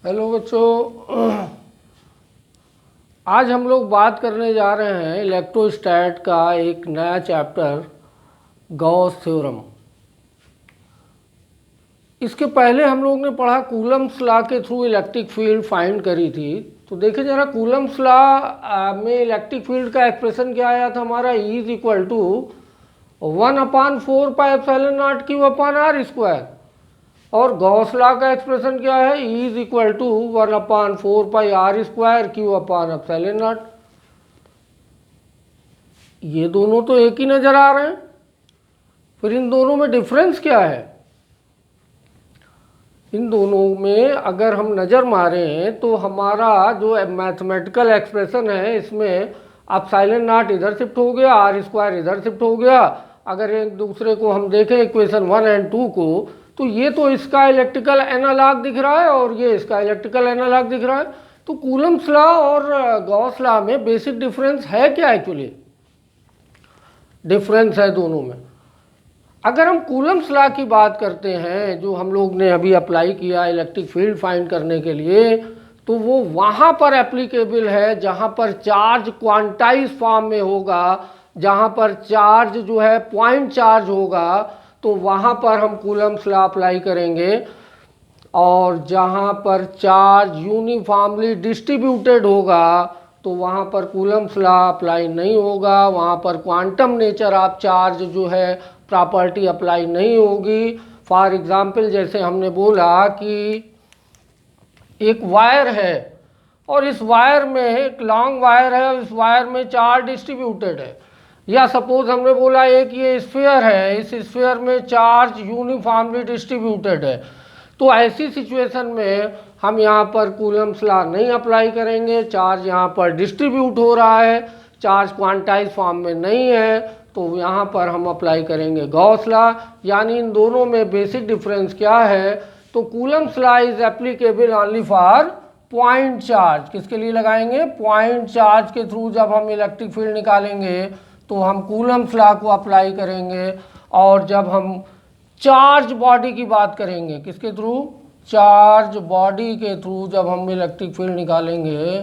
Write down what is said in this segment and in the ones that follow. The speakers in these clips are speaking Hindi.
हेलो बच्चों, आज हम लोग बात करने जा रहे हैं इलेक्ट्रोस्टैट का एक नया चैप्टर गॉस थ्योरम। इसके पहले हम लोग ने पढ़ा कूलम्स लॉ के थ्रू इलेक्ट्रिक फील्ड फाइंड करी थी। तो देखिए जरा, कूलम्स लॉ में इलेक्ट्रिक फील्ड का एक्सप्रेशन क्या आया था हमारा, E is equal to 1/4πε0Q/r²। और गॉस लॉ का एक्सप्रेशन क्या है, E is equal to 1/4πr²Q/ε0। ये दोनों तो एक ही नजर आ रहे हैं, फिर इन दोनों में डिफरेंस क्या है? इन दोनों में अगर हम नज़र मारें तो हमारा जो मैथमेटिकल एक्सप्रेशन है, इसमें ε0 इधर शिफ्ट हो गया, r² इधर शिफ्ट हो गया। अगर एक दूसरे को हम देखें इक्वेशन 1 और 2 को, तो ये तो इसका इलेक्ट्रिकल एनालॉग दिख रहा है और ये इसका इलेक्ट्रिकल एनालॉग दिख रहा है। तो कूलम्स लॉ और गॉस लॉ में बेसिक डिफरेंस है क्या? एक्चुअली डिफरेंस है दोनों में। अगर हम कूलम्स लॉ की बात करते हैं, जो हम लोग ने अभी अप्लाई किया इलेक्ट्रिक फील्ड फाइंड करने के लिए, तो वो वहाँ पर एप्लीकेबल है जहाँ पर चार्ज क्वांटाइज फॉर्म में होगा, जहाँ पर चार्ज जो है पॉइंट चार्ज होगा, तो वहाँ पर हम कूलम्स लॉ अप्लाई करेंगे। और जहाँ पर चार्ज यूनिफॉर्मली डिस्ट्रीब्यूटेड होगा, तो वहाँ पर कूलम्स लॉ अप्लाई नहीं होगा, वहाँ पर क्वांटम नेचर ऑफ चार्ज जो है प्रॉपर्टी अप्लाई नहीं होगी। फॉर एग्जाम्पल, जैसे हमने बोला कि एक वायर है और इस वायर में एक लॉन्ग वायर है और इस वायर में चार्ज डिस्ट्रीब्यूटेड है, या सपोज हमने बोला एक ये स्फीयर है, इस स्फीयर में चार्ज यूनिफॉर्मली डिस्ट्रीब्यूटेड है, तो ऐसी सिचुएशन में हम यहाँ पर कूलम्स लॉ नहीं अप्लाई करेंगे। चार्ज यहाँ पर डिस्ट्रीब्यूट हो रहा है, चार्ज क्वांटाइज फॉर्म में नहीं है, तो यहाँ पर हम अप्लाई करेंगे गॉस लॉ। यानी इन दोनों में बेसिक डिफरेंस क्या है, तो Coulomb's law is applicable only for point charge. किसके लिए लगाएंगे? पॉइंट चार्ज के थ्रू जब हम इलेक्ट्रिक फील्ड निकालेंगे तो हम कूलम्स लॉ को अप्लाई करेंगे। और जब हम चार्ज बॉडी की बात करेंगे, किसके थ्रू? चार्ज बॉडी के थ्रू जब हम इलेक्ट्रिक फील्ड निकालेंगे,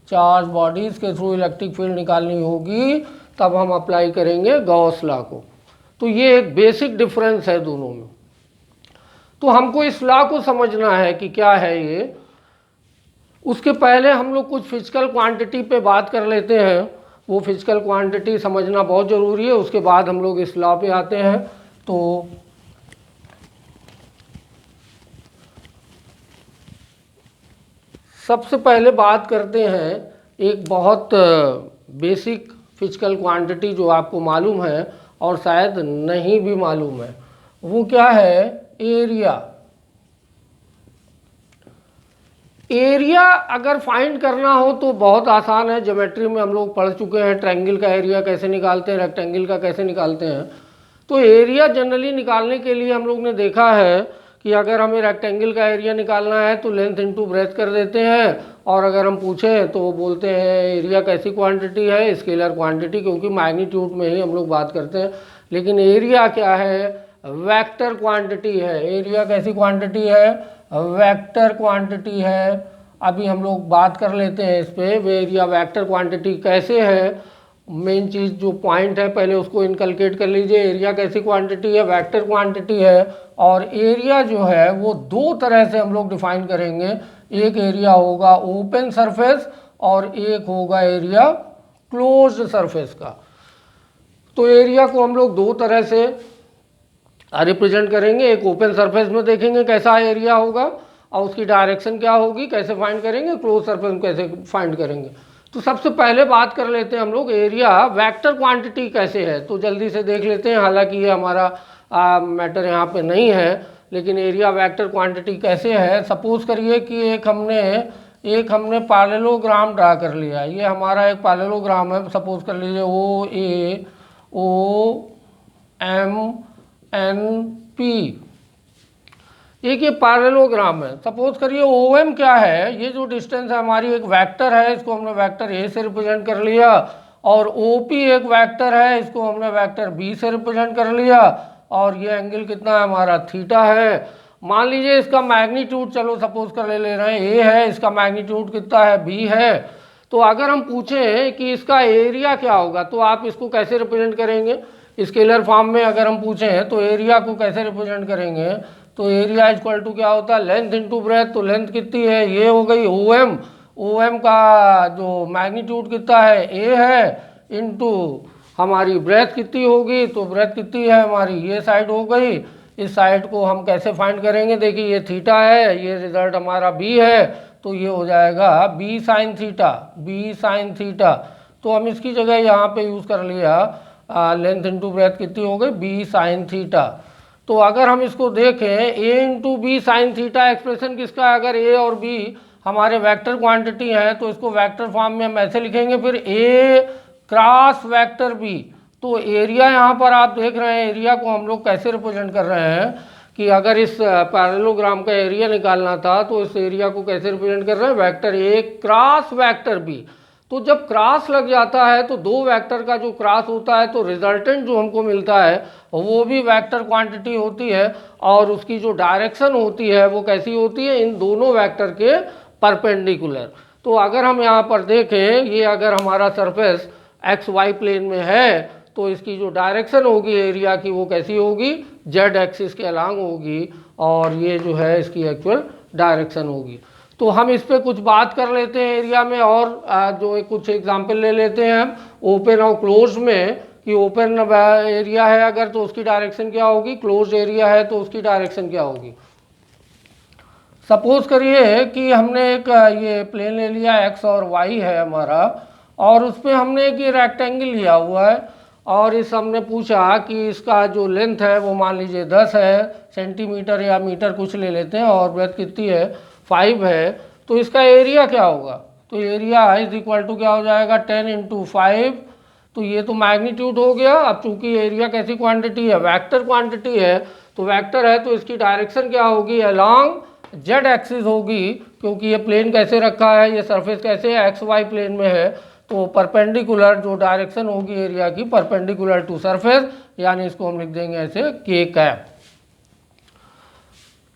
चार्ज बॉडीज के थ्रू इलेक्ट्रिक फील्ड निकालनी होगी, तब हम अप्लाई करेंगे गॉस लॉ को। तो ये एक बेसिक डिफरेंस है दोनों में। तो हमको इस लॉ को समझना है कि क्या है ये। उसके पहले हम लोग कुछ फिजिकल क्वांटिटी पे बात कर लेते हैं। वो फिजिकल क्वांटिटी समझना बहुत ज़रूरी है, उसके बाद हम लोग इस लॉ पे आते हैं। तो सबसे पहले बात करते हैं एक बहुत बेसिक फिजिकल क्वांटिटी जो आपको मालूम है और शायद नहीं भी मालूम है। वो क्या है? एरिया। एरिया अगर फाइंड करना हो तो बहुत आसान है, ज्योमेट्री में हम लोग पढ़ चुके हैं, ट्रायंगल का एरिया कैसे निकालते हैं, रेक्टेंगल का कैसे निकालते हैं। तो एरिया जनरली निकालने के लिए हम लोग ने देखा है कि अगर हमें रेक्टेंगल का एरिया निकालना है तो लेंथ इनटू ब्रेथ कर देते हैं, और अगर हम पूछें तो वो बोलते हैं एरिया कैसी क्वांटिटी है? स्केलर क्वांटिटी, क्योंकि मैग्नीट्यूड में ही हम लोग बात करते हैं। लेकिन एरिया क्या है? वेक्टर क्वांटिटी है। एरिया कैसी क्वांटिटी है? वेक्टर क्वांटिटी है। अभी हम लोग बात कर लेते हैं इस पे, वे एरिया वेक्टर क्वांटिटी कैसे है। मेन चीज़ जो पॉइंट है पहले उसको इनकलकेट कर लीजिए। एरिया कैसी क्वांटिटी है? वेक्टर क्वांटिटी है। और एरिया जो है वो दो तरह से हम लोग डिफाइन करेंगे। एक एरिया होगा ओपन सरफेस और एक होगा एरिया क्लोज्ड सरफेस का। तो एरिया को हम लोग दो तरह से रिप्रेजेंट करेंगे। एक ओपन सरफेस में देखेंगे कैसा एरिया होगा और उसकी डायरेक्शन क्या होगी, कैसे फाइंड करेंगे, क्लोज सरफेस में कैसे फाइंड करेंगे। तो सबसे पहले बात कर लेते हैं हम लोग एरिया वेक्टर क्वांटिटी कैसे है। तो जल्दी से देख लेते हैं, हालांकि ये हमारा मैटर यहाँ पे नहीं है, लेकिन एरिया वेक्टर क्वांटिटी कैसे है। सपोज करिए कि एक हमने पैरेललोग्राम ड्रा कर लिया। ये हमारा एक पैरेललोग्राम है। सपोज कर लीजिए OAOMNP, एक ये पैरेललोग्राम है। सपोज करिए OM क्या है? ये जो डिस्टेंस है हमारी एक वेक्टर है, इसको हमने वेक्टर A से रिप्रेजेंट कर लिया। और OP एक वेक्टर है, इसको हमने वेक्टर B से रिप्रेजेंट कर लिया। और ये एंगल कितना है हमारा? थीटा है। मान लीजिए इसका मैग्नीट्यूड चलो सपोज कर ले रहे हैं ए है, इसका मैग्नीट्यूड कितना है बी है। तो अगर हम पूछें कि इसका एरिया क्या होगा तो आप इसको कैसे रिप्रेजेंट करेंगे, स्केलर फॉर्म में अगर हम पूछें तो एरिया को कैसे रिप्रेजेंट करेंगे, तो एरिया इक्वल टू क्या होता है लेंथ इंटू ब्रेथ। तो लेंथ कितनी है, ये हो गई ओ एम का जो मैग्नीट्यूड कितना है ए है, इंटू हमारी ब्रेथ कितनी होगी, तो ब्रेथ कितनी है हमारी ये साइड हो गई। इस साइड को हम कैसे फाइंड करेंगे, देखिए ये थीटा है, ये रिजल्ट हमारा बी है, तो ये हो जाएगा B sine theta, B sine theta. तो हम इसकी जगह यहाँ पे यूज़ कर लिया लेंथ इंटू ब्रेथ कितनी हो गई बी साइन थीटा। तो अगर हम इसको देखें A into B sine theta expression किसका है, अगर ए और बी हमारे वेक्टर क्वांटिटी हैं तो इसको वेक्टर फॉर्म में हम ऐसे लिखेंगे, फिर ए क्रॉस वेक्टर बी। तो एरिया यहाँ पर आप देख रहे हैं, एरिया को हम लोग कैसे रिप्रेजेंट कर रहे हैं कि अगर इस पैरेललोग्राम का एरिया निकालना था तो इस एरिया को कैसे रिप्रेजेंट कर रहे हैं, vector A cross vector B. तो जब क्रॉस लग जाता है तो दो वेक्टर का जो क्रॉस होता है तो रिजल्टेंट जो हमको मिलता है वो भी वेक्टर क्वांटिटी होती है, और उसकी जो डायरेक्शन होती है वो कैसी होती है, इन दोनों वेक्टर के परपेंडिकुलर। तो अगर हम यहाँ पर देखें, ये अगर हमारा सरफेस एक्स वाई प्लेन में है तो इसकी जो डायरेक्शन होगी एरिया की वो कैसी होगी, जेड एक्सिस के अलांग होगी, और ये जो है इसकी एक्चुअल डायरेक्शन होगी। तो हम इस पर कुछ बात कर लेते हैं एरिया में, और जो कुछ एग्जाम्पल ले लेते हैं हम ओपन और क्लोज में, कि ओपन एरिया है अगर तो उसकी डायरेक्शन क्या होगी, क्लोज एरिया है तो उसकी डायरेक्शन क्या होगी। सपोज करिए कि हमने एक ये प्लेन ले लिया एक्स और वाई है हमारा, और उस पर हमने एक ये रेक्टेंगल लिया हुआ है, और इस हमने पूछा कि इसका जो लेंथ है वो मान लीजिए 10 है सेंटीमीटर या मीटर कुछ ले लेते हैं, और ब्रेथ कितनी है 5 है। तो इसका एरिया क्या होगा, तो एरिया इज इक्वल टू क्या हो जाएगा 10 इंटू 5। तो ये तो मैग्नीट्यूड हो गया। अब चूंकि एरिया कैसी क्वांटिटी है, वेक्टर क्वांटिटी है, तो वेक्टर है तो इसकी डायरेक्शन क्या होगी, अलोंग जेड एक्सिस होगी, क्योंकि ये प्लेन कैसे रखा है, ये सरफेस कैसे है एक्स वाई प्लेन में है, तो परपेंडिकुलर जो डायरेक्शन होगी एरिया की परपेंडिकुलर टू सरफेस, यानी इसको हम लिख देंगे ऐसे के कैप।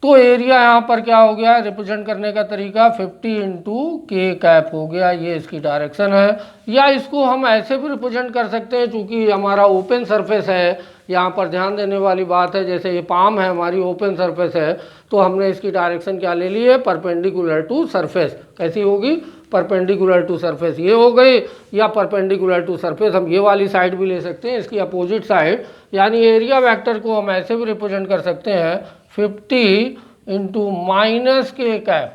तो एरिया यहाँ पर क्या हो गया, रिप्रेजेंट करने का तरीका 50 इंटू के कैप हो गया, ये इसकी डायरेक्शन है। या इसको हम ऐसे भी रिप्रेजेंट कर सकते हैं, चूंकि हमारा ओपन सरफेस है, यहाँ पर ध्यान देने वाली बात है, जैसे ये पाम है हमारी ओपन सरफेस है, तो हमने इसकी डायरेक्शन क्या ले ली है, परपेंडिकुलर टू सरफेस। कैसी होगी, परपेंडिकुलर टू सरफेस ये हो गई, या परपेंडिकुलर टू सरफेस हम ये वाली साइड भी ले सकते हैं, इसकी अपोजिट साइड। यानी एरिया वेक्टर को हम ऐसे भी रिप्रेजेंट कर सकते हैं 50 इंटू माइनस के कैप,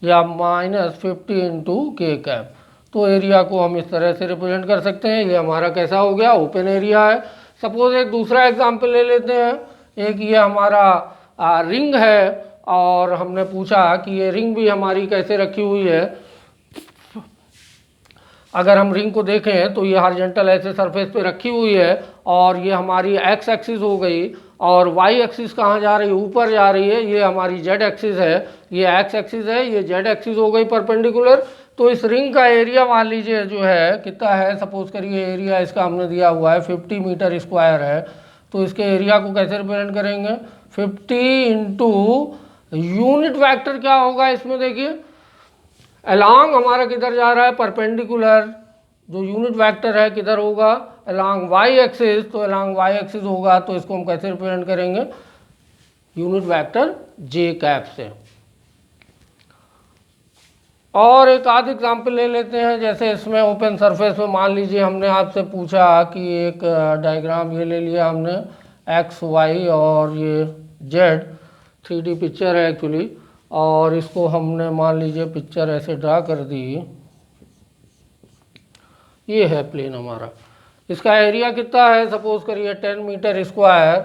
या -50 इंटू के कैप। तो एरिया को हम इस तरह से रिप्रेजेंट कर सकते हैं। ये हमारा कैसा हो गया, ओपन एरिया है। सपोज एक दूसरा एग्जांपल ले लेते हैं, एक ये हमारा रिंग है, और हमने पूछा कि ये रिंग भी हमारी कैसे रखी हुई है। अगर हम रिंग को देखें तो ये हॉरिजॉन्टल ऐसे सरफेस पे रखी हुई है, और ये हमारी एक्स एक्सिस हो गई, और वाई एक्सिस कहाँ जा रही है, ऊपर जा रही है, ये हमारी जेड एक्सिस है, ये एक्स एक्सिस है, ये जेड एक्सिस हो गई परपेंडिकुलर। तो इस रिंग का एरिया मान लीजिए जो है कितना है, सपोज करिए एरिया इसका हमने दिया हुआ है 50 मीटर स्क्वायर है। तो इसके एरिया को कैसे रिप्रेजेंट करेंगे, 50 इंटू यूनिट वेक्टर क्या होगा इसमें, देखिए अलोंग हमारा किधर जा रहा है, परपेंडिकुलर, जो यूनिट वेक्टर है किधर होगा, अलोंग वाई एक्सिस, तो अलोंग वाई एक्सिस होगा। तो इसको हम कैसे रिप्रेजेंट करेंगे, यूनिट वेक्टर जे कैप से। और एक आध एग्जाम्पल ले लेते हैं, जैसे इसमें ओपन सरफेस में मान लीजिए हमने आपसे पूछा कि एक डायग्राम ये ले लिया हमने एक्स वाई और ये जेड, 3D पिक्चर है एक्चुअली, और इसको हमने मान लीजिए पिक्चर ऐसे ड्रा कर दी। ये है प्लेन हमारा, इसका एरिया कितना है, सपोज करिए 10 मीटर स्क्वायर।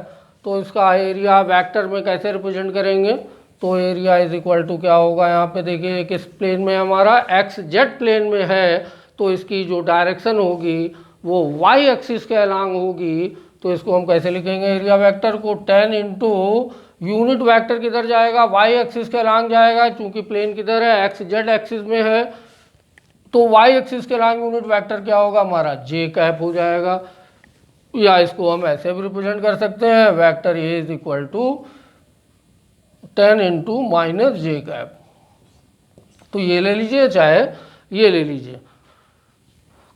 तो इसका एरिया वेक्टर में कैसे रिप्रेजेंट करेंगे, तो एरिया इज इक्वल टू क्या होगा, यहाँ पे देखिए किस प्लेन में हमारा एक्स जेड प्लेन में है, तो इसकी जो डायरेक्शन होगी वो वाई एक्सिस के अलांग होगी। तो इसको हम कैसे लिखेंगे, एरिया वेक्टर को 10 इंटू यूनिट वेक्टर किधर जाएगा, वाई एक्सिस के अलांग जाएगा, चूंकि प्लेन किधर है, एक्स जेड एक्सिस में है, तो वाई एक्सिस के अलांग यूनिट वेक्टर क्या होगा हमारा, जे कैप हो जाएगा। या इसको हम ऐसे भी रिप्रेजेंट कर सकते हैं, vector A is equal to 10 into minus J cap. तो ये ले लीजिए चाहे ये ले लीजिए,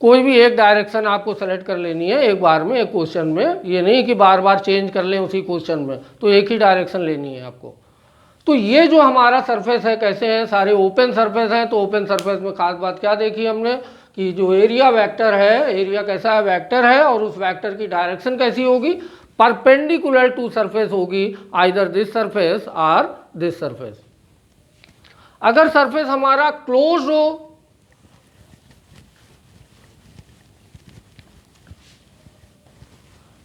कोई भी एक डायरेक्शन आपको सेलेक्ट कर लेनी है एक बार में एक क्वेश्चन में, ये नहीं कि बार बार चेंज कर लें उसी क्वेश्चन में, तो एक ही डायरेक्शन लेनी है आपको। तो ये जो हमारा सरफेस है कैसे हैं, सारे ओपन सरफेस हैं। तो ओपन सरफेस में खास बात क्या देखी हमने कि जो एरिया वेक्टर है, एरिया कैसा है, वेक्टर है, और उस वेक्टर की डायरेक्शन कैसी होगी, परपेंडिकुलर टू सरफेस होगी, आइदर दिस सरफेस और दिस सरफेस। अगर सरफेस हमारा क्लोज हो,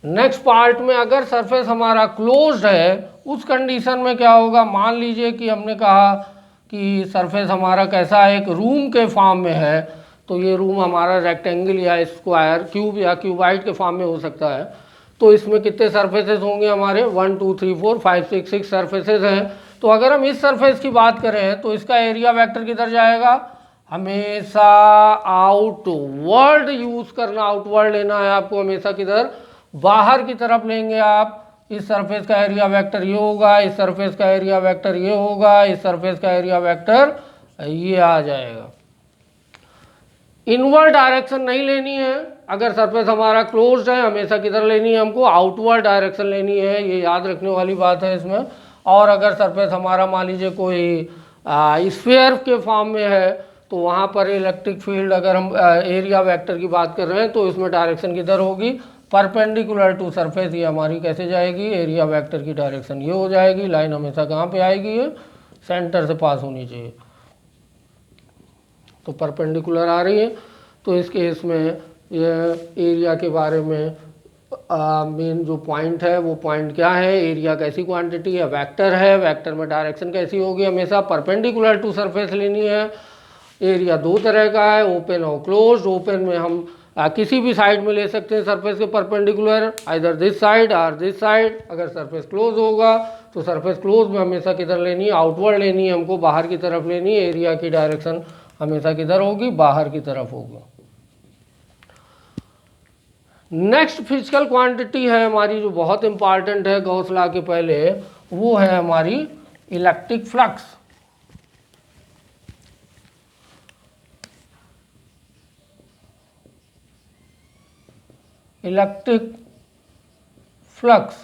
नेक्स्ट पार्ट में अगर सरफेस हमारा क्लोज्ड है, उस कंडीशन में क्या होगा, मान लीजिए कि हमने कहा कि सरफेस हमारा कैसा है, एक रूम के फॉर्म में है। तो ये रूम हमारा रेक्टेंगल या स्क्वायर, क्यूब या क्यूबाइड के फॉर्म में हो सकता है। तो इसमें कितने सरफेसेस होंगे हमारे, 1 2 3 4 5 6 6 सरफेसेस हैं। तो अगर हम इस सरफेस की बात करें तो इसका एरिया वेक्टर किधर जाएगा, हमेशा आउटवर्ड यूज करना, आउटवर्ड लेना है आपको हमेशा, किधर, बाहर की तरफ लेंगे आप। इस सरफेस का एरिया वेक्टर ये होगा, इस सरफेस का एरिया वेक्टर ये होगा, इस सरफेस का एरिया वेक्टर ये आ जाएगा। इनवर्ड डायरेक्शन नहीं लेनी है, अगर सरफेस हमारा क्लोज्ड है हमेशा किधर लेनी है हमको, आउटवर्ड डायरेक्शन लेनी है, ये याद रखने वाली बात है इसमें। और अगर सरफेस हमारा मान लीजिए कोई स्फीयर के फॉर्म में है तो वहाँ पर इलेक्ट्रिक फील्ड, अगर हम एरिया वेक्टर की बात कर रहे हैं तो इसमें डायरेक्शन किधर होगी, परपेंडिकुलर टू सरफेस। ये हमारी कैसे जाएगी, एरिया वेक्टर की डायरेक्शन ये हो जाएगी। लाइन हमेशा कहाँ पे आएगी, ये सेंटर से पास होनी चाहिए, तो परपेंडिकुलर आ रही है। तो इस केस में ये एरिया के बारे में मेन जो पॉइंट है वो पॉइंट क्या है, एरिया कैसी क्वांटिटी है, वेक्टर है, वेक्टर में डायरेक्शन कैसी होगी, हमेशा परपेंडिकुलर टू सरफेस लेनी है। एरिया दो तरह का है, ओपन और क्लोज्ड। ओपन में हम किसी भी साइड में ले सकते हैं सरफेस के परपेंडिकुलर, आइदर दिस साइड और दिस साइड। अगर सरफेस क्लोज होगा तो सरफेस क्लोज में हमेशा किधर लेनी है, आउटवर्ड लेनी है हमको, बाहर की तरफ लेनी है। एरिया की डायरेक्शन हमेशा किधर होगी, बाहर की तरफ होगी। नेक्स्ट फिजिकल क्वांटिटी है हमारी जो बहुत इंपॉर्टेंट है गॉस लॉ के पहले, वो है हमारी इलेक्ट्रिक फ्लक्स। इलेक्ट्रिक फ्लक्स,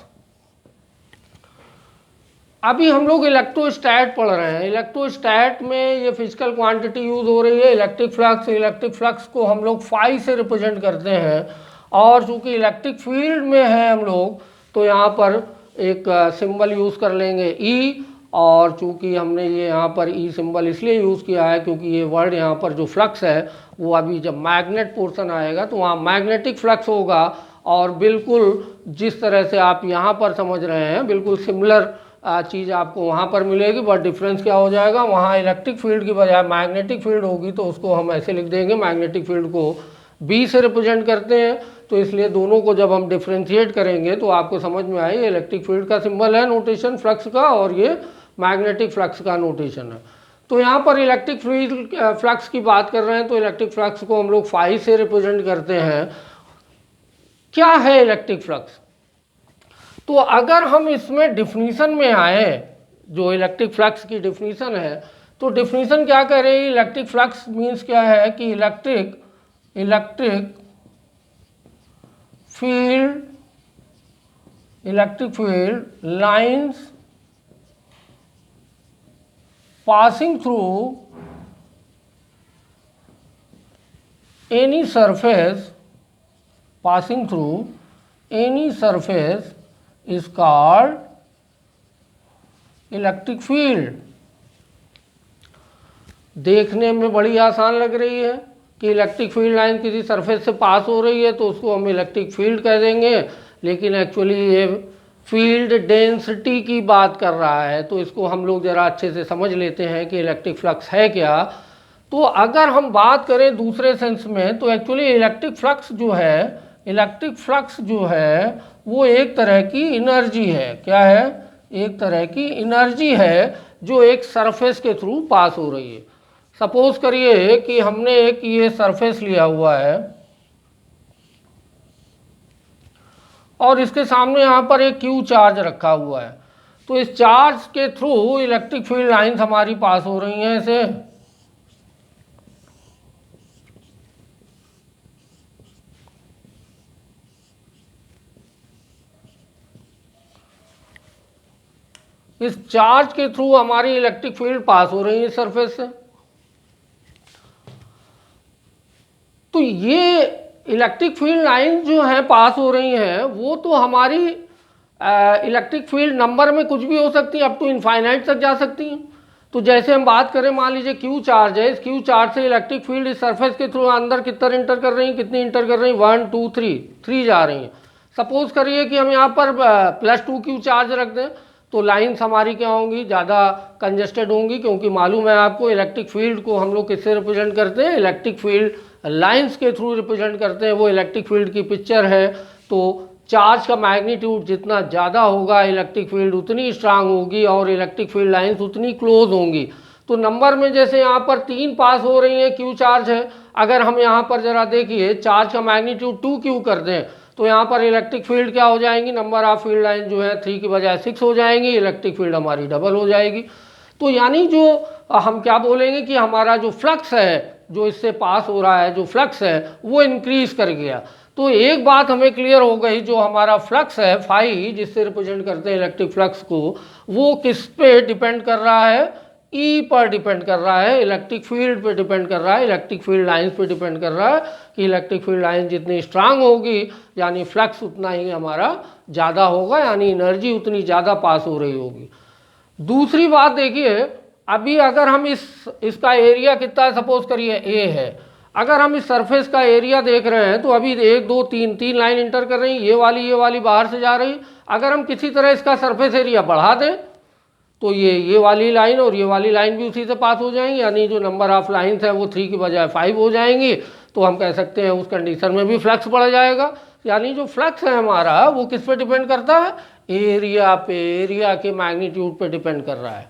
अभी हम लोग इलेक्ट्रोस्टैट पढ़ रहे हैं। इलेक्ट्रोस्टैट में ये फिजिकल क्वांटिटी यूज हो रही है इलेक्ट्रिक फ्लक्स। इलेक्ट्रिक फ्लक्स को हम लोग फाई से रिप्रेजेंट करते हैं, और चूंकि इलेक्ट्रिक फील्ड में है हम लोग तो यहाँ पर एक सिंबल यूज़ कर लेंगे ई। और चूंकि हमने ये यहाँ पर ई सिंबल इसलिए यूज़ किया है क्योंकि ये वर्ड यहाँ पर जो फ्लक्स है वो अभी जब मैग्नेट पोर्शन आएगा तो वहाँ मैग्नेटिक फ्लक्स होगा, और बिल्कुल जिस तरह से आप यहाँ पर समझ रहे हैं बिल्कुल सिमिलर चीज़ आपको वहाँ पर मिलेगी। बट डिफरेंस क्या हो जाएगा, वहाँ इलेक्ट्रिक फील्ड की बजाय मैग्नेटिक फील्ड होगी, तो उसको हम ऐसे लिख देंगे, मैग्नेटिक फील्ड को बी से रिप्रेजेंट करते हैं। तो इसलिए दोनों को जब हम डिफ्रेंशिएट करेंगे तो आपको समझ में आए, इलेक्ट्रिक फील्ड का सिंबल है नोटेशन फ्लक्स का, और ये मैग्नेटिक फ्लक्स का नोटेशन है। तो यहाँ पर इलेक्ट्रिक फील्ड फ्लक्स की बात कर रहे हैं तो इलेक्ट्रिक फ्लक्स को हम लोग फाई से रिप्रेजेंट करते हैं। क्या है इलेक्ट्रिक फ्लक्स, तो अगर हम इसमें डिफिनीशन में आए, जो इलेक्ट्रिक फ्लक्स की डिफिनीशन है, तो डिफिनीशन क्या कह रही है, इलेक्ट्रिक फ्लक्स मीन्स क्या है कि electric field lines passing through any surface is called electric field. देखने में बड़ी आसान लग रही है कि इलेक्ट्रिक फील्ड लाइन किसी सरफेस से पास हो रही है तो उसको हम इलेक्ट्रिक फील्ड कह देंगे, लेकिन एक्चुअली ये फील्ड डेंसिटी की बात कर रहा है। तो इसको हम लोग ज़रा अच्छे से समझ लेते हैं कि इलेक्ट्रिक फ्लक्स है क्या। तो अगर हम बात करें दूसरे सेंस में तो एक्चुअली इलेक्ट्रिक फ्लक्स जो है वो एक तरह की एनर्जी है। क्या है, एक तरह की एनर्जी है जो एक सरफेस के थ्रू पास हो रही है। सपोज करिए कि हमने एक ये सरफेस लिया हुआ है और इसके सामने यहाँ पर एक क्यू चार्ज रखा हुआ है। तो इस चार्ज के थ्रू इलेक्ट्रिक फील्ड लाइंस हमारी पास हो रही हैं ऐसे। इस चार्ज के थ्रू हमारी इलेक्ट्रिक फील्ड पास हो रही है सरफेस से। तो ये इलेक्ट्रिक फील्ड लाइन जो है पास हो रही हैं वो तो हमारी इलेक्ट्रिक फील्ड नंबर में कुछ भी हो सकती है, अप टू इनफाइनाइट तक जा सकती हैं। तो जैसे हम बात करें, मान लीजिए क्यू चार्ज है, इस क्यू चार्ज से इलेक्ट्रिक फील्ड इस सरफेस के थ्रू अंदर कितना इंटर कर रही हैं, कितनी इंटर कर रही हैं, 1 2 3 जा रही हैं। सपोज करिए कि हम यहाँ पर +2 क्यू चार्ज रख दें, तो लाइन्स हमारी क्या होंगी, ज़्यादा कंजेस्टेड होंगी, क्योंकि मालूम है आपको इलेक्ट्रिक फील्ड को हम लोग किससे रिप्रेजेंट करते हैं, इलेक्ट्रिक फील्ड लाइंस के थ्रू रिप्रेजेंट करते हैं। वो इलेक्ट्रिक फील्ड की पिक्चर है। तो चार्ज का मैग्नीट्यूड जितना ज़्यादा होगा, इलेक्ट्रिक फील्ड उतनी स्ट्रांग होगी और इलेक्ट्रिक फील्ड लाइंस उतनी क्लोज होंगी। तो नंबर में जैसे यहाँ पर 3 पास हो रही हैं, क्यू चार्ज है। अगर हम यहाँ पर ज़रा देखिए चार्ज का मैग्नीट्यूड 2 क्यू कर दें, तो यहाँ पर इलेक्ट्रिक फील्ड क्या हो जाएंगी, नंबर ऑफ फील्ड लाइन जो है 3 की बजाय 6 हो जाएंगी, इलेक्ट्रिक फील्ड हमारी डबल हो जाएगी। तो यानी जो हम क्या बोलेंगे कि हमारा जो फ्लक्स है, जो इससे पास हो रहा है, जो फ्लक्स है वो इंक्रीज कर गया। तो एक बात हमें क्लियर हो गई, जो हमारा फ्लक्स है फाई, जिससे रिप्रेजेंट करते हैं इलेक्ट्रिक फ्लक्स को, वो किस पे डिपेंड कर रहा है, ई पर डिपेंड कर रहा है, इलेक्ट्रिक फील्ड पे डिपेंड कर रहा है, इलेक्ट्रिक फील्ड लाइंस पे डिपेंड कर रहा है कि इलेक्ट्रिक फील्ड लाइन जितनी स्ट्रांग होगी यानी फ्लक्स उतना ही हमारा ज़्यादा होगा, यानी एनर्जी उतनी ज़्यादा पास हो रही होगी। दूसरी बात देखिए, अभी अगर हम इसका एरिया कितना है, सपोज करिए ए है, अगर हम इस सरफेस का एरिया देख रहे हैं तो अभी 1 2 3 लाइन इंटर कर रही, ये वाली बाहर से जा रही। अगर हम किसी तरह इसका सरफेस एरिया बढ़ा दें तो ये वाली लाइन और ये वाली लाइन भी उसी से पास हो जाएंगी, यानी जो नंबर ऑफ लाइन्स है वो 3 की बजाय 5 हो जाएंगी। तो हम कह सकते हैं उस कंडीशन में भी फ्लक्स बढ़ जाएगा। यानी जो फ्लक्स है हमारा वो किस पे डिपेंड करता है, एरिया पे, एरिया के मैग्नीट्यूड पे डिपेंड कर रहा है।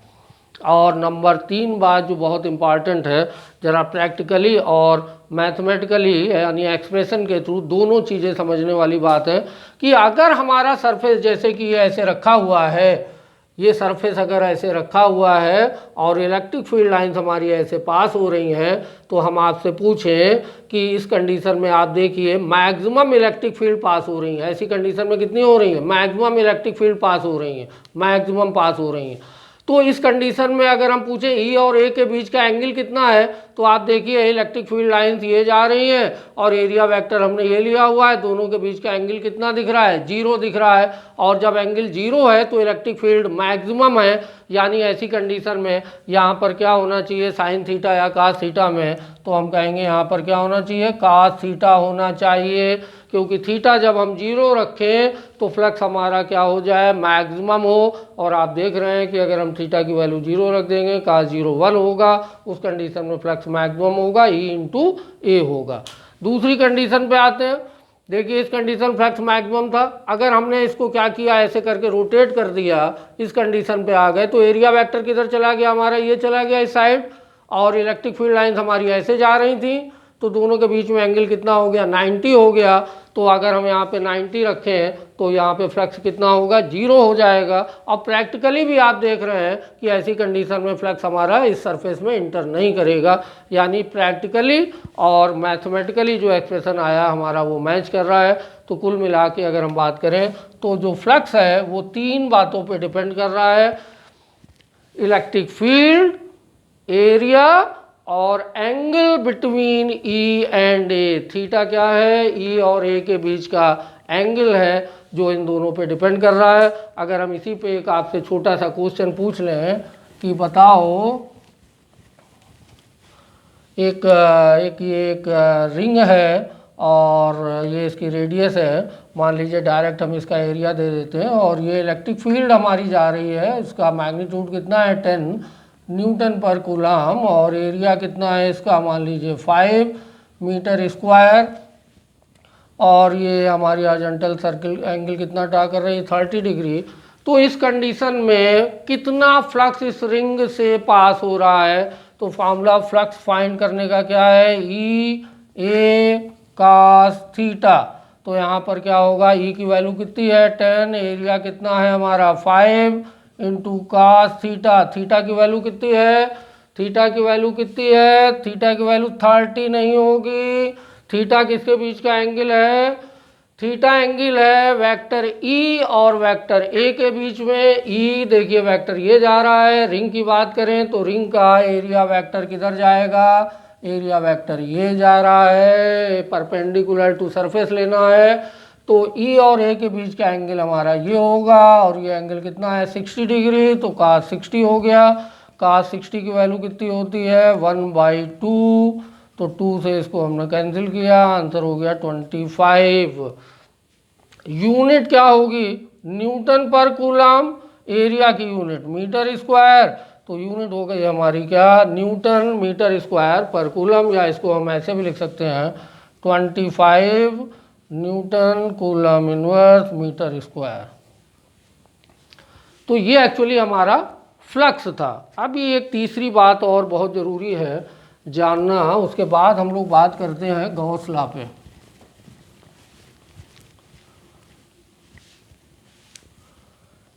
और नंबर 3 बात जो बहुत इम्पॉर्टेंट है, ज़रा प्रैक्टिकली और मैथमेटिकली यानी एक्सप्रेशन के थ्रू दोनों चीज़ें समझने वाली बात है कि अगर हमारा सरफेस जैसे कि ये ऐसे रखा हुआ है, ये सरफेस अगर ऐसे रखा हुआ है और इलेक्ट्रिक फील्ड लाइंस हमारी ऐसे पास हो रही हैं, तो हम आपसे पूछें कि इस कंडीशन में आप देखिए मैक्सिमम इलेक्ट्रिक फील्ड पास हो रही है। ऐसी कंडीशन में कितनी हो रही है, मैक्सिमम इलेक्ट्रिक फील्ड पास हो रही है, मैक्सिमम पास हो रही हैं। तो इस कंडीशन में अगर हम पूछें ई और ए के बीच का एंगल कितना है, तो आप देखिए इलेक्ट्रिक फील्ड लाइंस ये जा रही हैं और एरिया वेक्टर हमने ये लिया हुआ है, दोनों के बीच का एंगल कितना दिख रहा है, 0 दिख रहा है। और जब एंगल 0 है तो इलेक्ट्रिक फील्ड मैक्सिमम है, यानी ऐसी कंडीशन में यहाँ पर क्या होना चाहिए, साइन थीटा या कास थीटा में, तो हम कहेंगे यहाँ पर क्या होना चाहिए, कास थीटा होना चाहिए, क्योंकि थीटा जब हम 0 रखें तो फ्लक्स हमारा क्या हो जाए, मैक्सिमम हो। और आप देख रहे हैं कि अगर हम थीटा की वैल्यू 0 रख देंगे, कास 0 1 होगा, उस कंडीशन में फ्लक्स मैक्सिमम होगा, ई इंटू ए होगा। दूसरी कंडीशन पे आते हैं। देखिए इस कंडीशन फ्लक्स मैक्सिमम था, अगर हमने इसको क्या किया, ऐसे करके रोटेट कर दिया, इस कंडीशन पे आ गए, तो एरिया वेक्टर किधर चला गया हमारा, ये चला गया इस साइड, और इलेक्ट्रिक फील्ड लाइंस हमारी ऐसे जा रही थी, तो दोनों के बीच में एंगल कितना हो गया, 90 हो गया। तो अगर हम यहाँ पे 90 रखें तो यहाँ पे फ्लक्स कितना होगा, 0 हो जाएगा। और प्रैक्टिकली भी आप देख रहे हैं कि ऐसी कंडीशन में फ्लक्स हमारा इस सरफेस में इंटर नहीं करेगा, यानी प्रैक्टिकली और मैथमेटिकली जो एक्सप्रेशन आया हमारा वो मैच कर रहा है। तो कुल मिला के अगर हम बात करें तो जो फ्लक्स है वो 3 बातों पर डिपेंड कर रहा है, इलेक्ट्रिक फील्ड, एरिया और angle between E and A. Theta क्या है, ई और ए के बीच का एंगल है जो इन दोनों पे डिपेंड कर रहा है। अगर हम इसी पे एक आपसे छोटा सा क्वेश्चन पूछ लें कि बताओ, एक रिंग है और ये इसकी रेडियस है, मान लीजिए डायरेक्ट हम इसका एरिया दे देते हैं, और ये इलेक्ट्रिक फील्ड हमारी जा रही है, इसका मैग्नीट्यूड कितना है 10 न्यूटन पर कूलम, और एरिया कितना है इसका, मान लीजिए 5 मीटर स्क्वायर, और ये हमारी हॉरिजॉन्टल सर्कल एंगल कितना ड्रा कर रही है, 30 डिग्री। तो इस कंडीशन में कितना फ्लक्स इस रिंग से पास हो रहा है, तो फार्मूला फ्लक्स फाइंड करने का क्या है, ई ए कास थीटा। तो यहाँ पर क्या होगा, ई की वैल्यू कितनी है 10, एरिया कितना है हमारा 5 इंटू कास थीटा। थीटा की वैल्यू कितनी है? थीटा की वैल्यू कितनी है? थीटा की वैल्यू 30 नहीं होगी। थीटा किसके बीच का एंगल है? थीटा एंगल है वेक्टर ई और वेक्टर ए के बीच में। ई देखिए वेक्टर ये जा रहा है। रिंग की बात करें तो रिंग का एरिया वेक्टर किधर जाएगा? एरिया वेक्टर ये जा रहा है, परपेंडिकुलर टू सरफेस लेना है। तो ई और ए के बीच का एंगल हमारा ये होगा और ये एंगल कितना है? 60 डिग्री। तो cos 60 हो गया। cos 60 की वैल्यू कितनी होती है? 1/2। तो 2 से इसको हमने कैंसिल किया, आंसर हो गया 25। यूनिट क्या होगी? Newton per coulomb. एरिया की यूनिट मीटर स्क्वायर। तो यूनिट हो गई हमारी क्या? Newton metre square per coulomb, या इसको हम ऐसे भी लिख सकते हैं 25 newton coulomb inverse metre square. तो ये एक्चुअली हमारा फ्लक्स था। अभी एक तीसरी बात और बहुत ज़रूरी है जानना, उसके बाद हम लोग बात करते हैं गॉस लॉ पे।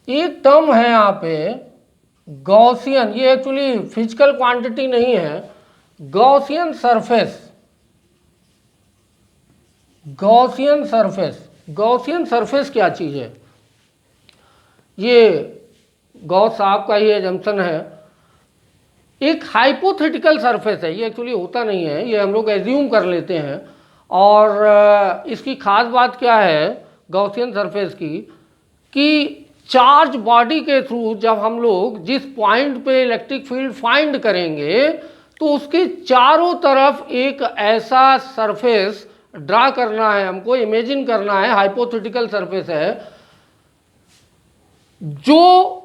एक टर्म है यहाँ पे गॉसियन, ये एक्चुअली फिजिकल क्वांटिटी नहीं है। Gaussian surface. Gaussian surface. Gaussian surface क्या चीज़ है? ये गॉस साहब का ही एजम्पशन है। एक हाइपोथेटिकल सरफेस है, ये एक्चुअली होता नहीं है, ये हम लोग एज्यूम कर लेते हैं। और इसकी खास बात क्या है गॉसियन सरफेस की, कि चार्ज बॉडी के थ्रू जब हम लोग जिस पॉइंट पे इलेक्ट्रिक फील्ड फाइंड करेंगे तो उसके चारों तरफ एक ऐसा सरफेस ड्रा करना है, हमको इमेजिन करना है, हाइपोथेटिकल सरफेस है जो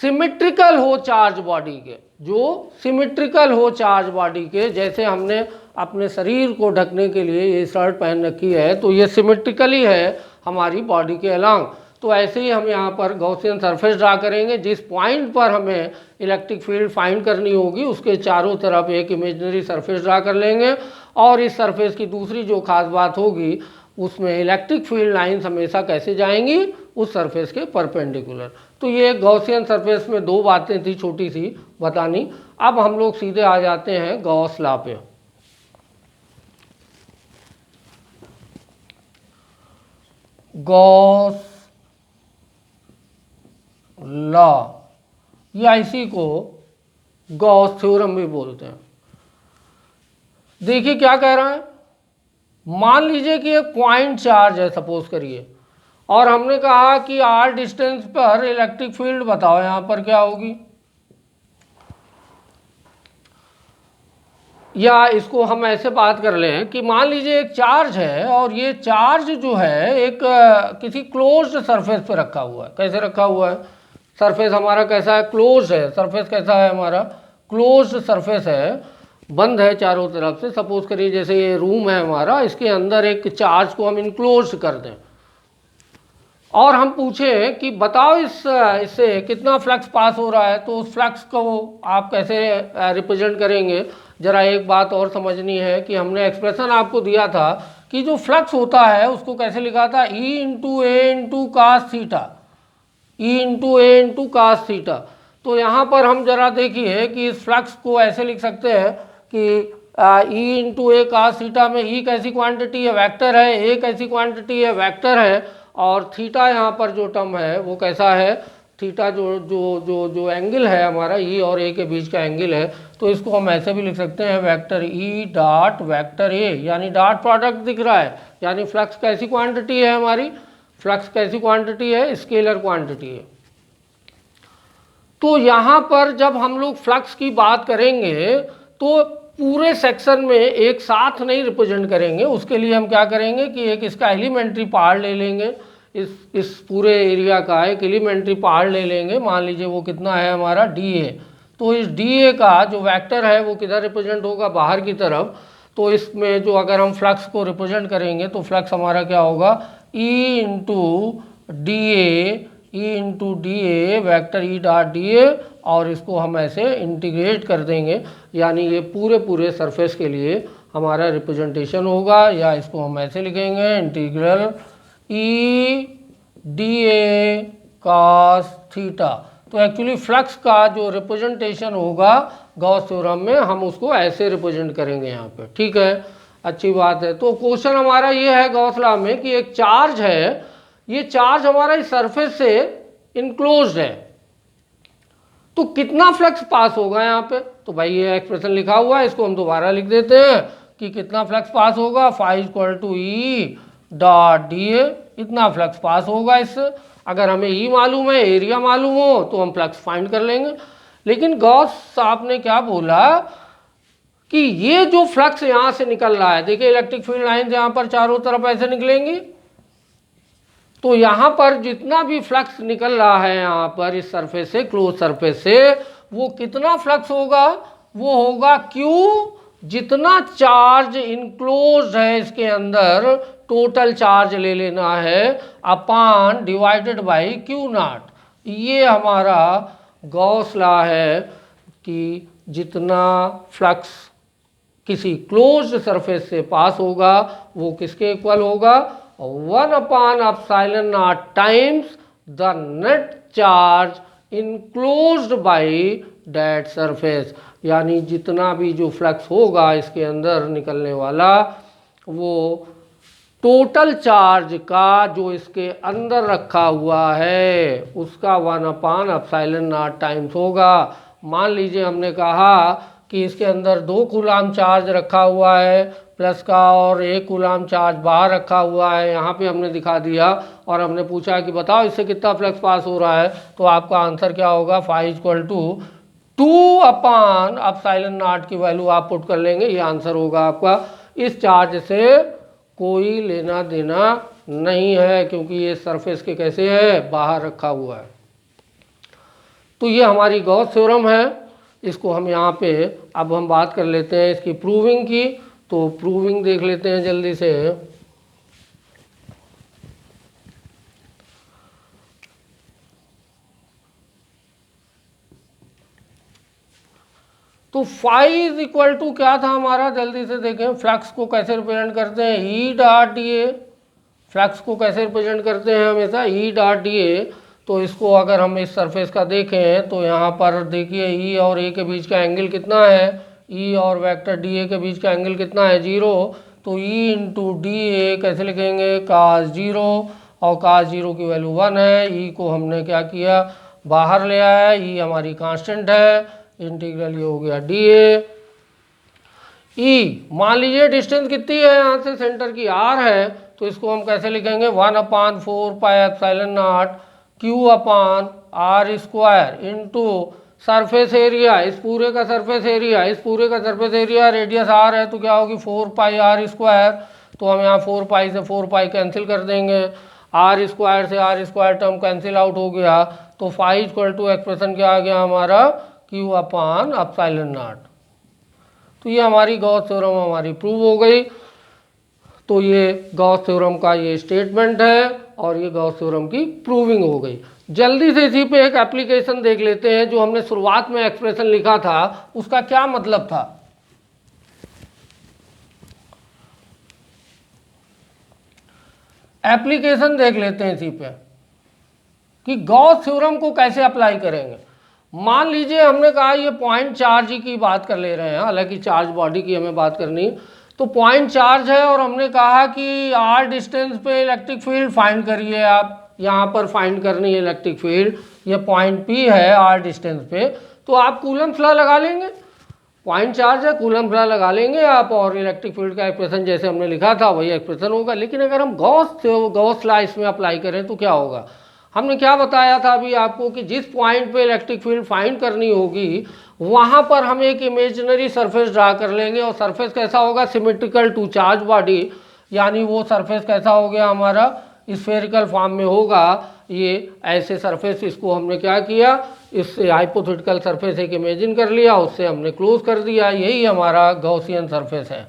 सिमेट्रिकल हो चार्ज बॉडी के, जो सिमेट्रिकल हो चार्ज बॉडी के। जैसे हमने अपने शरीर को ढकने के लिए ये शर्ट पहन रखी है तो ये सिमेट्रिकली है हमारी बॉडी के अलोंग। तो ऐसे ही हम यहाँ पर गॉसियन सरफेस ड्रा करेंगे। जिस पॉइंट पर हमें इलेक्ट्रिक फील्ड फाइंड करनी होगी उसके चारों तरफ एक इमेजिनरी सरफेस ड्रा कर लेंगे। और इस सरफेस की दूसरी जो खास बात होगी, उसमें इलेक्ट्रिक फील्ड लाइन्स हमेशा कैसे जाएंगी? उस सरफेस के परपेंडिकुलर। तो ये गॉसियन सरफेस में दो बातें थी छोटी सी बतानी। अब हम लोग सीधे आ जाते हैं गॉस लॉ पे। गॉस लॉ, या इसी को गॉस थ्योरम भी बोलते हैं। देखिए क्या कह रहा है। मान लीजिए कि एक पॉइंट चार्ज है सपोज करिए, और हमने कहा कि r डिस्टेंस पर इलेक्ट्रिक फील्ड बताओ यहाँ पर क्या होगी। या इसको हम ऐसे बात कर लें कि मान लीजिए एक चार्ज है और ये चार्ज जो है एक किसी क्लोज्ड सरफेस पे रखा हुआ है। कैसे रखा हुआ है? सरफेस हमारा कैसा है? क्लोज है। सरफेस कैसा है हमारा? क्लोज्ड सरफेस है, बंद है चारों तरफ से। सपोज करिए जैसे ये रूम है हमारा, इसके अंदर एक चार्ज को हम इनक्लोज कर दें और हम पूछें कि बताओ इससे कितना फ्लक्स पास हो रहा है, तो उस फ्लक्स को आप कैसे रिप्रेजेंट करेंगे? जरा एक बात और समझनी है कि हमने एक्सप्रेशन आपको दिया था कि जो फ्लक्स होता है उसको कैसे लिखा था? E into A into cos theta. E into A into cos theta. तो यहाँ पर हम जरा देखिए कि इस फ्लक्स को ऐसे लिख सकते हैं कि ई इंटू ए कास थीटा में ई कैसी क्वांटिटी है? वेक्टर है। ए कैसी क्वांटिटी है? वेक्टर है। और थीटा यहाँ पर जो टर्म है वो कैसा है? थीटा जो जो जो जो एंगल है हमारा ई और ए के बीच का एंगल है। तो इसको हम ऐसे भी लिख सकते हैं vector E dot vector A, यानी डॉट प्रोडक्ट दिख रहा है। यानी फ्लक्स कैसी क्वांटिटी है हमारी? फ्लक्स कैसी क्वांटिटी है? स्केलर क्वांटिटी है। तो यहाँ पर जब हम लोग फ्लक्स की बात करेंगे तो पूरे सेक्शन में एक साथ नहीं रिप्रेजेंट करेंगे। उसके लिए हम क्या करेंगे कि एक इसका एलिमेंट्री पार्ट ले लेंगे, इस पूरे एरिया का एक एलिमेंट्री पार्ट ले लेंगे। मान लीजिए वो कितना है हमारा? D A. तो इस डी ए का जो वेक्टर है वो किधर रिप्रेजेंट होगा? बाहर की तरफ। तो इसमें जो अगर हम फ्लक्स को रिप्रेजेंट करेंगे तो फ्लक्स हमारा क्या होगा? ई इंटू डी ए, ई इंटू डी ए वैक्टर ई डॉट डी ए, और इसको हम ऐसे इंटीग्रेट कर देंगे। यानी ये पूरे सरफेस के लिए हमारा रिप्रेजेंटेशन होगा। या इसको हम ऐसे लिखेंगे integral E D A cos theta. तो एक्चुअली फ्लक्स का जो रिप्रेजेंटेशन होगा गॉस थ्योरम में हम उसको ऐसे रिप्रेजेंट करेंगे यहाँ पे, ठीक है, अच्छी बात है। तो क्वेश्चन हमारा ये है गॉस लॉ में कि एक चार्ज है, ये चार्ज हमारा इस सरफेस से इनक्लोज्ड है, तो कितना फ्लक्स पास होगा यहाँ पे। तो भाई ये एक्सप्रेशन लिखा हुआ है, इसको हम दोबारा लिख देते हैं कि कितना फ्लक्स पास होगा, phi equal to E dot D A, इतना फ्लक्स पास होगा इससे। अगर हमें ई मालूम है, एरिया मालूम हो, तो हम फ्लक्स फाइंड कर लेंगे। लेकिन गॉस साहब ने क्या बोला कि ये जो फ्लक्स यहाँ से निकल रहा है, देखिए इलेक्ट्रिक फील्ड लाइन यहाँ पर चारों तरफ ऐसे निकलेंगी, तो यहाँ पर जितना भी फ्लक्स निकल रहा है यहाँ पर इस सरफेस से, क्लोज सरफेस से, वो कितना फ्लक्स होगा, वो होगा क्यू, जितना चार्ज इनक्लोज है इसके अंदर, टोटल चार्ज ले लेना है अपान डिवाइडेड बाई क्यू नॉट। ये हमारा गॉस लॉ है कि जितना फ्लक्स किसी क्लोज्ड सरफेस से पास होगा वो किसके इक्वल होगा, 1/ε0 times the net charge enclosed by that surface. यानी जितना भी जो फ्लक्स होगा इसके अंदर निकलने वाला, वो टोटल चार्ज का जो इसके अंदर रखा हुआ है उसका 1/ε0 टाइम्स होगा। मान लीजिए हमने कहा कि इसके अंदर 2 कूलाम चार्ज रखा हुआ है प्लस का, और 1 कूलाम चार्ज बाहर रखा हुआ है, यहाँ पे हमने दिखा दिया, और हमने पूछा कि बताओ इससे कितना फ्लक्स पास हो रहा है, तो आपका आंसर क्या होगा, फाई इक्वल टू 2/ε0 की वैल्यू आप पुट कर लेंगे, ये आंसर होगा आपका। इस चार्ज से कोई लेना देना नहीं है क्योंकि ये सरफेस के कैसे है, बाहर रखा हुआ है। तो ये हमारी गॉस थ्योरम है, इसको हम यहाँ पे अब हम बात कर लेते हैं इसकी प्रूविंग की। तो प्रूविंग देख लेते हैं जल्दी से। तो फाई इज इक्वल टू क्या था हमारा, जल्दी से देखें, फ्लक्स को कैसे रिप्रेजेंट करते हैं, ई डॉट डी ए। फ्लक्स को कैसे रिप्रेजेंट करते हैं हमेशा, ई डॉट डी ए। तो इसको अगर हम इस सरफेस का देखें तो यहाँ पर देखिए ई और ए के बीच का एंगल कितना है, ई और वेक्टर डी ए के बीच का एंगल कितना है, 0। तो ई इंटू डी ए कैसे लिखेंगे, कास 0, और कास 0 की वैल्यू 1 है। ई को हमने क्या किया, बाहर ले आया, ई हमारी कांस्टेंट है, इंटीग्रल ये हो गया डी ए। ई मान लीजिए डिस्टेंस कितनी है यहाँ से, सेंटर की आर है, तो इसको हम कैसे लिखेंगे, 1/4πε0 Q upon R square into surface area, इस पूरे का सरफेस एरिया, इस पूरे का सरफेस एरिया, रेडियस आर है तो क्या होगी 4πr स्क्वायर। तो हम यहाँ 4π से 4π कैंसिल कर देंगे, आर स्क्वायर से R square term cancel out हो गया, तो फाई इक्वल टू एक्सप्रेशन क्या आ गया हमारा, Q/ε0। तो ये हमारी गॉस थ्योरम हमारी प्रूव हो गई। तो ये गॉस थ्योरम का ये स्टेटमेंट है और ये गॉस थ्योरम की प्रूविंग हो गई। जल्दी से इसी पे एक एप्लीकेशन देख लेते हैं। जो हमने शुरुआत में एक्सप्रेशन लिखा था उसका क्या मतलब था। एप्लीकेशन देख लेते हैं इसी पे कि गॉस थ्योरम को कैसे अप्लाई करेंगे। मान लीजिए हमने कहा ये पॉइंट चार्ज की बात कर ले रहे हैं, हालांकि चार्ज बॉडी की हमें बात करनी, तो पॉइंट चार्ज है और हमने कहा कि आर डिस्टेंस पे इलेक्ट्रिक फील्ड फाइंड करिए। आप यहाँ पर फाइंड करनी है इलेक्ट्रिक फील्ड, ये पॉइंट पी है आर डिस्टेंस पे, तो आप कूलम्स लॉ लगा लेंगे। पॉइंट चार्ज है, कूलम्स लॉ लगा लेंगे आप, और इलेक्ट्रिक फील्ड का एक्सप्रेशन जैसे हमने लिखा था वही एक्सप्रेशन होगा। लेकिन अगर हम गॉस लॉ इसमें अप्लाई करें तो क्या होगा। हमने क्या बताया था अभी आपको कि जिस पॉइंट पे इलेक्ट्रिक फील्ड फाइंड करनी होगी वहाँ पर हम एक इमेजिनरी सरफेस ड्रा कर लेंगे, और सरफेस कैसा होगा, सिमेट्रिकल टू चार्ज बॉडी, यानी वो सरफेस कैसा हो गया हमारा, स्फेरिकल फॉर्म में होगा। ये ऐसे सरफेस, इसको हमने क्या किया, इससे हाइपोथेटिकल सरफेस एक इमेजिन कर लिया, उससे हमने क्लोज कर दिया, यही हमारा गॉसियन सरफेस है।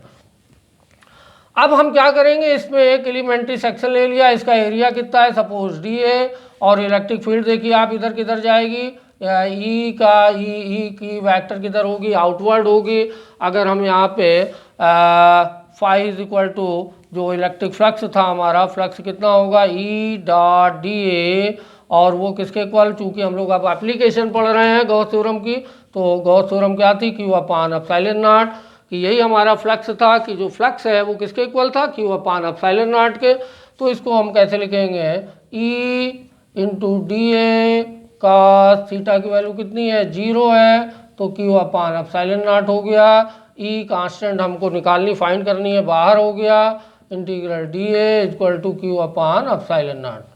अब हम क्या करेंगे, इसमें एक एलिमेंट्री सेक्शन ले लिया, इसका एरिया कितना है, सपोज डी है, और इलेक्ट्रिक फील्ड देखिए आप इधर किधर जाएगी, ई की वेक्टर किधर होगी, आउटवर्ड होगी। अगर हम यहाँ पे फाई इज इक्वल टू जो इलेक्ट्रिक फ्लक्स था हमारा, फ्लक्स कितना होगा, ई डॉट डी ए, और वो किसके इक्वल, चूंकि हम लोग अब एप्लीकेशन पढ़ रहे हैं गॉस थ्योरम की, तो गॉस थ्योरम क्या थी, क्यू अपान एप्सिलॉन नॉट, कि यही हमारा फ्लक्स था कि जो फ्लक्स है वो किसके इक्वल था, क्यू अपान एप्सिलॉन नॉट के। तो इसको हम कैसे लिखेंगे, ई इंटू डी ए का थीटा की वैल्यू कितनी है, 0 है, तो क्यू अपान एप्सिलॉन नॉट हो गया। ई कांस्टेंट हमको निकालनी, फाइंड करनी है, बाहर हो गया, integral D A equal to Q upon epsilon naught.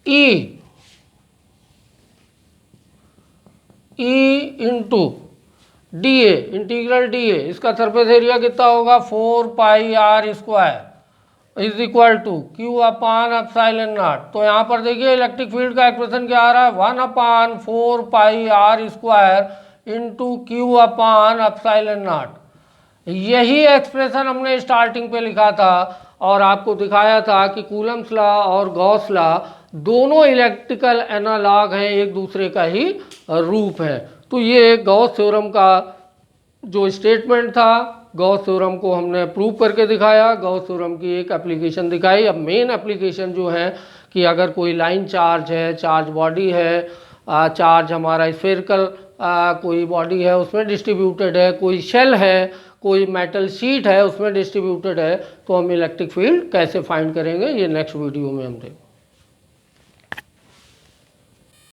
E into D A, integral D A, इसका सरफेस एरिया कितना होगा, 4 pi R square is equal to Q upon epsilon naught. तो यहाँ पर देखिए इलेक्ट्रिक फील्ड का एक्सप्रेशन क्या आ रहा है, 1 upon 4 pi R square into Q upon epsilon naught. यही एक्सप्रेशन हमने स्टार्टिंग पे लिखा था और आपको दिखाया था कि कूलम्स लॉ और गॉस लॉ दोनों इलेक्ट्रिकल एनालॉग हैं, एक दूसरे का ही रूप है। तो ये गॉस थ्योरम का जो स्टेटमेंट था, गॉस थ्योरम को हमने प्रूव करके दिखाया, गॉस थ्योरम की एक एप्लीकेशन दिखाई। अब मेन एप्लीकेशन जो है कि अगर कोई लाइन चार्ज है, चार्ज बॉडी है, चार्ज हमारा स्फेरिकल कोई बॉडी है उसमें डिस्ट्रीब्यूटेड है, कोई शेल है, कोई मेटल शीट है उसमें डिस्ट्रीब्यूटेड है, तो हम इलेक्ट्रिक फील्ड कैसे फाइंड करेंगे, ये नेक्स्ट वीडियो में हम देखेंगे।